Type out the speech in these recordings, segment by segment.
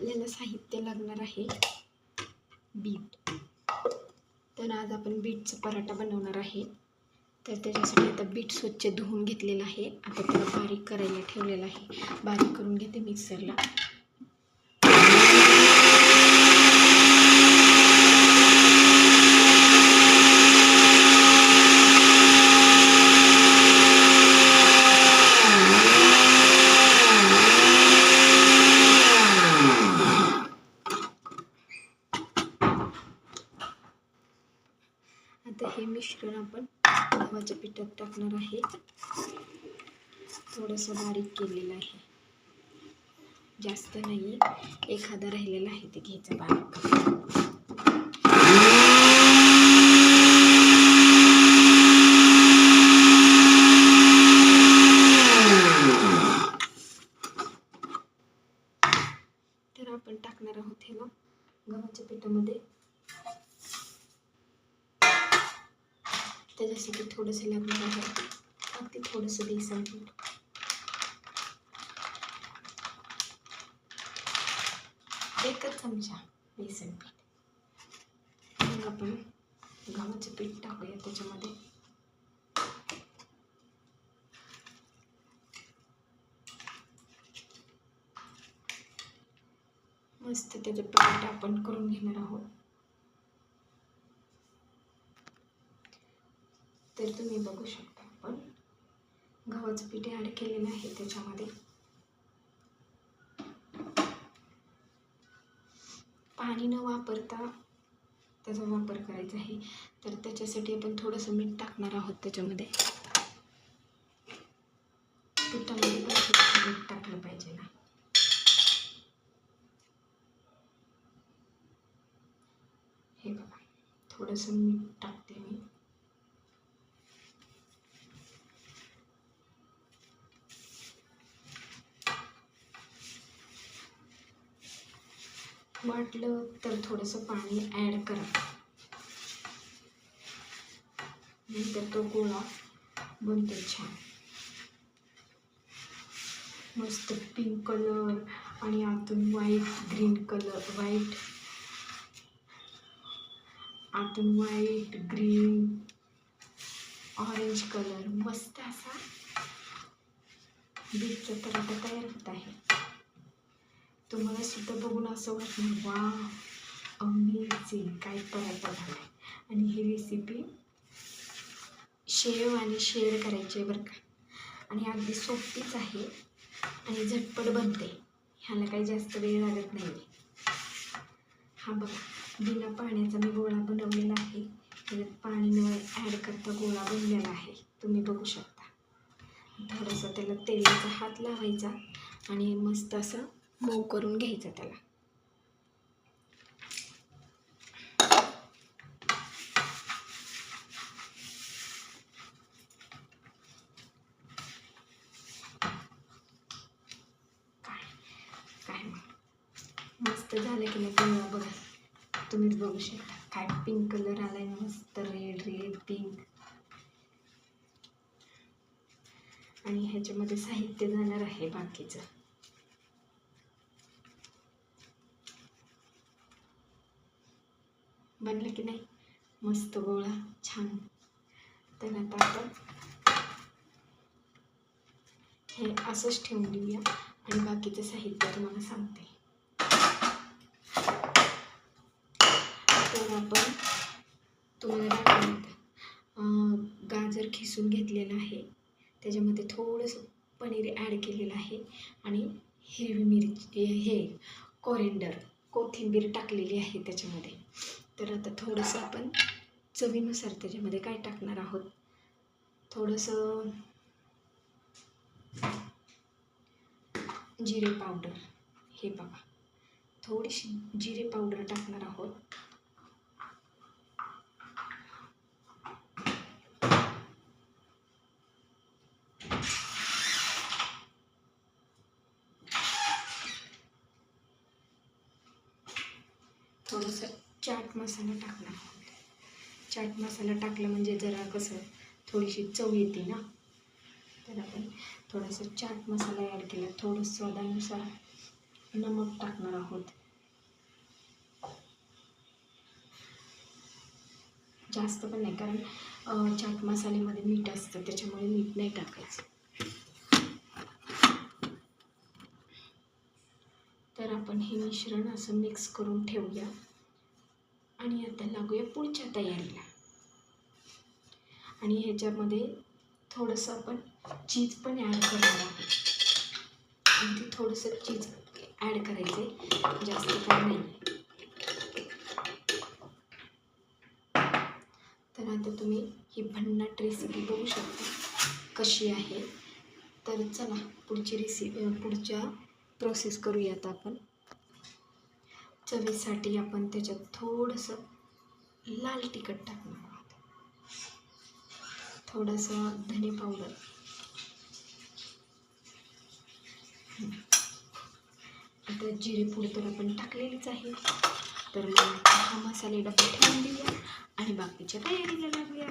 आपल्याला साहित्य लागणार आहे बीट. तर आज आपण बीटचा पराठा बनवणार आहे. तर त्याच्यासाठी आता बीट स्वच्छ धुवून घेतलेलं आहे. आता त्याला बारीक करायला ठेवलेलं आहे. बारीक करून घेते मिक्सरला. आता हे मिश्रण आपण गव्हाच्या पिठात टाकणार आहे. थोडंसं बारीक केलेलं आहे, जास्त नाही. एखादा राहिलेला आहे ते घ्यायचं बारीक. तर आपण टाकणार आहोत हे ना गव्हाच्या पिठामध्ये. त्याच्यासाठी थोडंसं लागणार आहे, अगदी थोडंसं बेसन पीठ. एकच चमचा बेसन पीठ. मग आपण गव्हाचं पीठ टाकूया त्याच्यामध्ये. मस्त त्याचे पराठा आपण करून घेणार आहोत. तर तुम्ही बघू शकता आपण गव्हाचं पीठ ॲड केलेलं आहे त्याच्यामध्ये. पाणी न वापरता त्याचा वापर करायचा आहे. तर त्याच्यासाठी आपण थोडंसं मीठ टाकणार आहोत त्याच्यामध्ये. पिठामध्ये पण थोडंसं मीठ टाकलं पाहिजे ना. हे बघा, थोडंसं मीठ टाकते मी. वाटलं तर थोडंसं पाणी ॲड करा, नंतर तो गोळा बनतो छान. मस्त पिंक कलर आणि आतून ग्रीन ऑरेंज कलर. मस्त असा बीटचा पराठा तयार होत आहे. तुम्हाला सुद्धा बघून असं वाटणार वा अमेझिंग, काय पराठा झाला. आणि ही रेसिपी शेअर करायची आहे बरं का. आणि अगदी सोपीच आहे आणि झटपट बनते. ह्याला काही जास्त वेळ लागत नाही. हा बघा, बिना पाण्याचा मी गोळा बनवलेला आहे. त्याच्यात पाणी न ॲड करता गोळा बनलेला आहे, तुम्ही बघू शकता. थोडंसं त्याला तेलाचा हात लावायचा आणि मस्त असं मऊ करून घ्यायचं त्याला. काय मस्त झालं की नाही तुम्ही बघा. तुम्हीच बघू शकता काय पिंक कलर आलाय ना, मस्त रेड पिंक. आणि ह्याच्यामध्ये साहित्य जाणार आहे बाकीचं. बनलं की नाही मस्त गोळा छान. तर आता आपण हे असंच ठेवून देऊया आणि बाकीचं साहित्य तुम्हाला सांगते. तर आपण तुम्हाला दाखवलं, गाजर खिसून घेतलेलं आहे. त्याच्यामध्ये थोडंसं पनीर ॲड केलेलं आहे आणि हिरवी मिरची कोथिंबीर टाकलेली आहे त्याच्यामध्ये. तर आता थोडंसं आपण चवीनुसार त्याच्यामध्ये काय टाकणार आहोत, थोडंसं जिरे पावडर. हे बघा, थोडीशी जिरे पावडर टाकणार आहोत. थोडंसं चाट मसाला टाकणार आहोत. चाट मसाला टाकला म्हणजे जरा कसं थोडीशी चव येते ना. तर आपण थोडासा चाट मसाला ॲड केला, थोडं स्वादानुसार. नमक टाकणार आहोत. जास्त पण नाही, कारण चाट मसाल्यामध्ये मीठ असतं, त्याच्यामुळे मीठ नाही टाकायचं. तर आपण हे मिश्रण असं मिक्स करून ठेवूया आणि आता लागूया पुढच्या तयारीला. आणि ह्याच्यामध्ये थोडंसं आपण चीज पण ॲड करणार आहोत. अगदी थोडंसं चीज ॲड करायचं आहे, जास्त काय नाही. तर आता तुम्ही ही भन्नाट रेसिपी बघू शकता कशी आहे. तर चला पुढच्या प्रोसेस करूयात आपण. चवीसाठी आपण त्याच्यात थोडंसं लाल तिखट टाकणार आहोत, थोडंसं धने पावडर, आता जिरे पूड तर आपण टाकलेलीच आहे. तर मग हा मसाले डबा ठेवून देऊया आणि बाकीच्या तयारीला लागूया.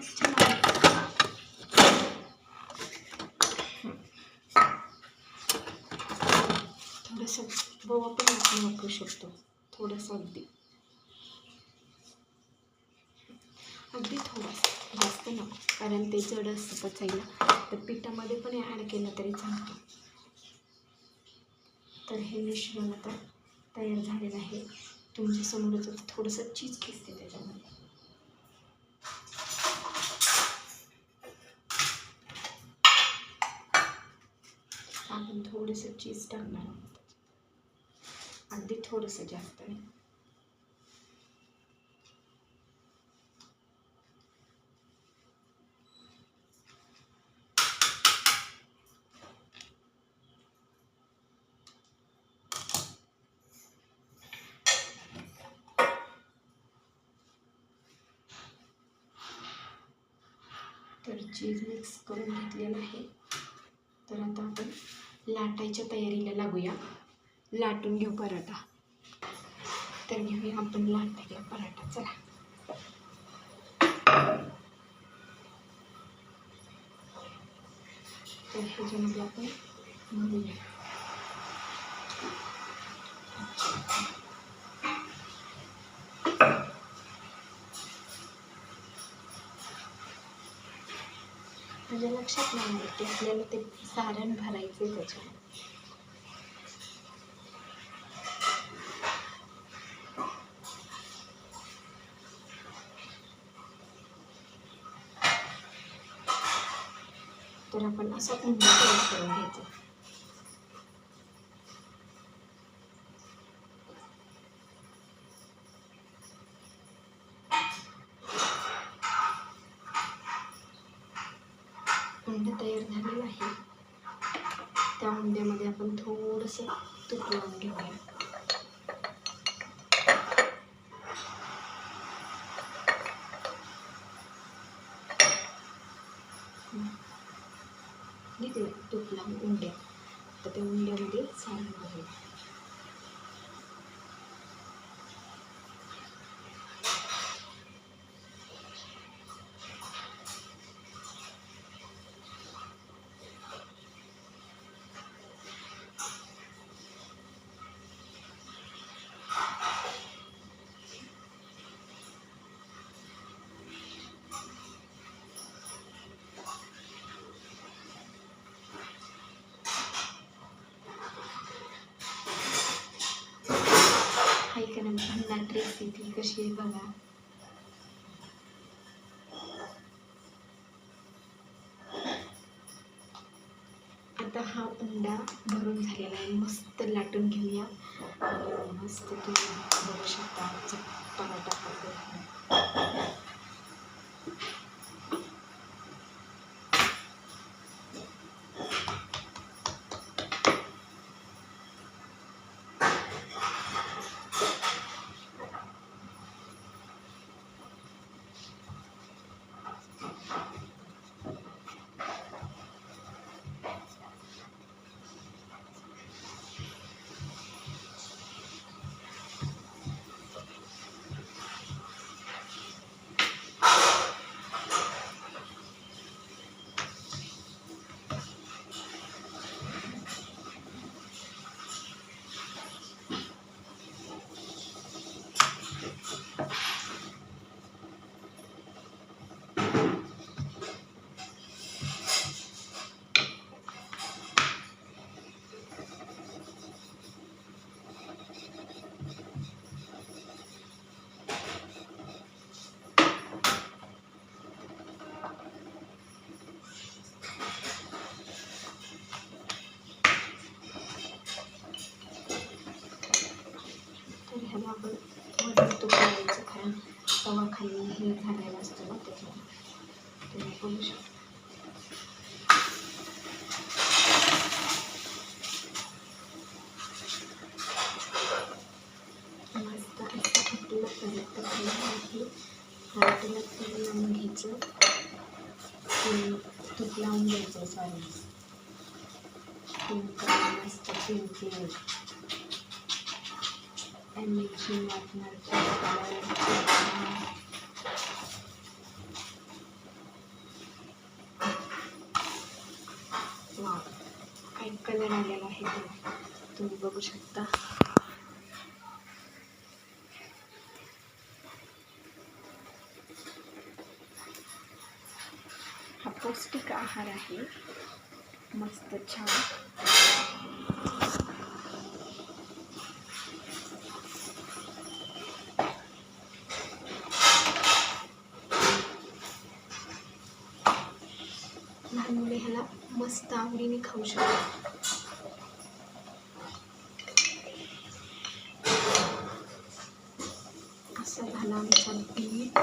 थोडंसं ओवा पण आपण वापरू शकतो, थोडंसं अगदी थोडंसं, जास्त नको, कारण ते जड असतं पचायला. तर पिठामध्ये पण ॲड केलं तरी चालतं. तर हे मिश्रण आता तयार झालेलं आहे. तुमच्यासमोरच थोडंसं चीज किसते त्याच्यामध्ये. आपण थोडंसं चीज टाकणार आहोत, अगदी थोडंसं, जास्त नाही. तर चीज मिक्स करून घेतलेलं आहे. तर आता आपण लाटायच्या तयारीला लागूया. लाटून घेऊ पराठा. तर घेऊया आपण लाटायला पराठा. चला. तर ह्याच्यामध्ये आपण भरूया. म्हणजे लक्षात नाही आलं की आपल्याला ते सारण भरायचं आहे त्याच्यामध्ये. तर आपण असा उंडा तयार करून घ्यायचा. उंडा तयार झालेला आहे. त्या उंड्यामध्ये आपण थोडंसं तूप लावून घेऊया. घेतलं तूप लावून उंड्या. तर त्या उंड्यामध्ये सारण घालूया. हाय का नाही, भन्नाट रेसिपी कशी आहे बघा. आता हा उंडा भरून झालेला आहे. मस्त लाटून घेऊया. मस्त तुम्ही बघू शकता पराठा खातो. ह्याला आपण वरून तूप लावायचं, कारण तवा खाली हे झालेला असतो ना, त्याच्यामुळे तुम्ही बघू शकता. मस्त असं आपलं परत आहे. हळदीला तेल लावून घ्यायचं, तूप लावून घ्यायचं, पिंक मस्त पिंक मिरची वाटणार वा काय कलर आलेला आहे बघा, तुम्ही बघू शकता. हा पौष्टिक आहार आहे, मस्त छान. लहान मुले ह्याला मस्त आवडीने खाऊ शकतात. असा झाला आमचा बीट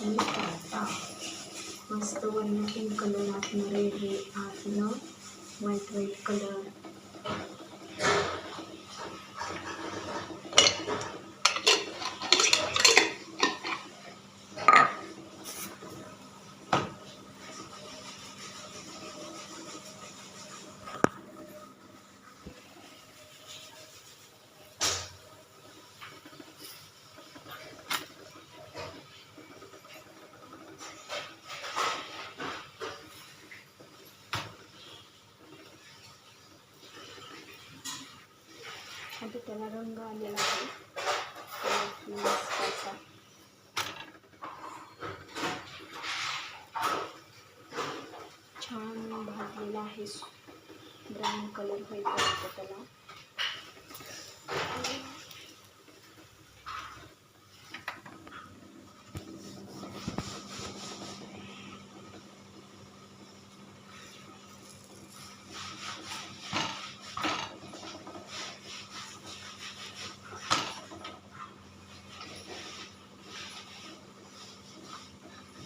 आणि कांदा. मस्त वर्ण पिंक कलर, आतनं रेड हे, आतनं व्हाईट कलर. आता त्याला रंग आलेला आहे मस्त. छान भाजलेला आहे, ब्राऊन कलर होईपर्यंत त्याला.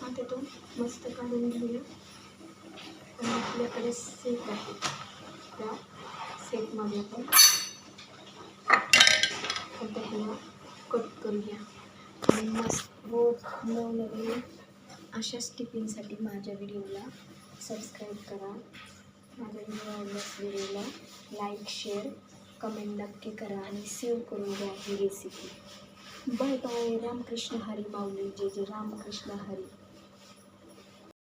आता तो मस्त काढून घेऊया. आणि आपल्याकडे सेट आहे, त्या सेटमध्ये आपण आता ह्याला कट करूया. आणि मस्त रोज नवनवीन अशाच टिफिनसाठी माझ्या व्हिडिओला सबस्क्राईब करा. माझ्या व्हिडिओला लाईक शेअर कमेंट नक्की करा आणि सेव्ह करून द्या ही recipe. Bye bye. Ramkrishna Hari Mauli. जय जय रामकृष्ण हरी.